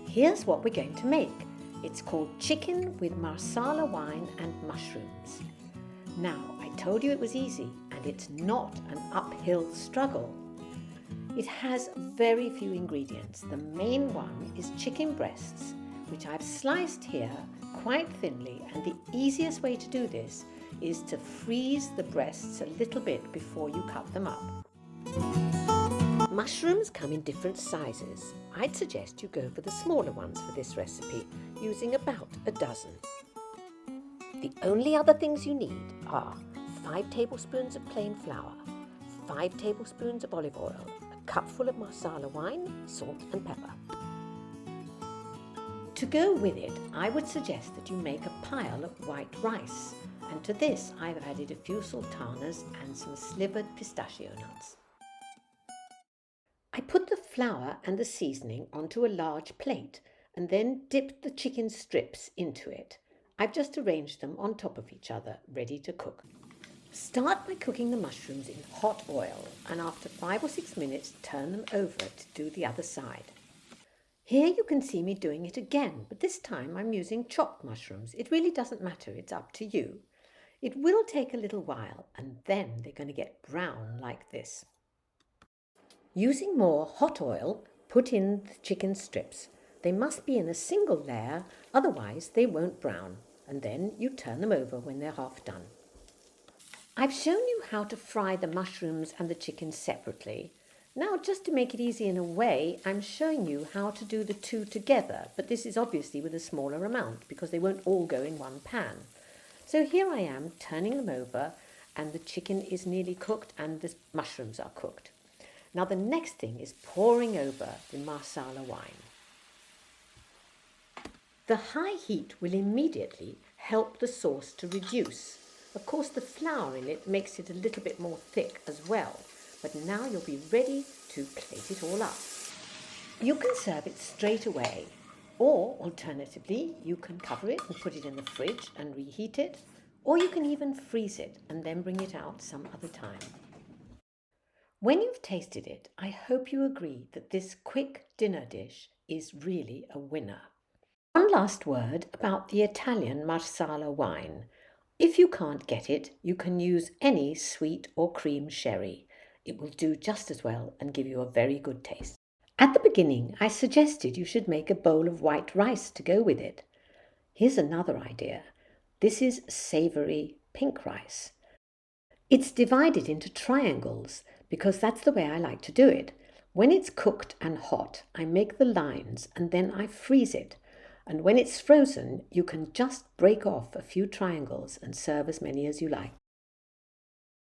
Here's what we're going to make. It's called chicken with Marsala wine and mushrooms. Now, I told you it was easy, and it's not an uphill struggle. It has very few ingredients. The main one is chicken breasts, which I've sliced here quite thinly, and the easiest way to do this is to freeze the breasts a little bit before you cut them up. Mushrooms come in different sizes. I'd suggest you go for the smaller ones for this recipe, using about a dozen. The only other things you need are 5 tablespoons of plain flour, 5 tablespoons of olive oil, a cupful of Marsala wine, salt and pepper. To go with it, I would suggest that you make a pile of white rice, and to this I've added a few sultanas and some slivered pistachio nuts. I put the flour and the seasoning onto a large plate and then dipped the chicken strips into it. I've just arranged them on top of each other, ready to cook. Start by cooking the mushrooms in hot oil, and after 5 or 6 minutes turn them over to do the other side. Here you can see me doing it again, but this time I'm using chopped mushrooms. It really doesn't matter, it's up to you. It will take a little while, and then they're going to get brown like this. Using more hot oil, put in the chicken strips. They must be in a single layer, otherwise they won't brown, and then you turn them over when they're half done. I've shown you how to fry the mushrooms and the chicken separately. Now, just to make it easy in a way, I'm showing you how to do the two together, but this is obviously with a smaller amount because they won't all go in one pan. So here I am turning them over, and the chicken is nearly cooked and the mushrooms are cooked. Now the next thing is pouring over the Marsala wine. The high heat will immediately help the sauce to reduce. Of course, the flour in it makes it a little bit more thick as well, but now you'll be ready to plate it all up. You can serve it straight away, or alternatively, you can cover it and put it in the fridge and reheat it, or you can even freeze it and then bring it out some other time. When you've tasted it, I hope you agree that this quick dinner dish is really a winner. One last word about the Italian Marsala wine. If you can't get it, you can use any sweet or cream sherry. It will do just as well and give you a very good taste. At the beginning, I suggested you should make a bowl of white rice to go with it. Here's another idea. This is savoury pink rice. It's divided into triangles because that's the way I like to do it. When it's cooked and hot, I make the lines and then I freeze it. And when it's frozen, you can just break off a few triangles and serve as many as you like.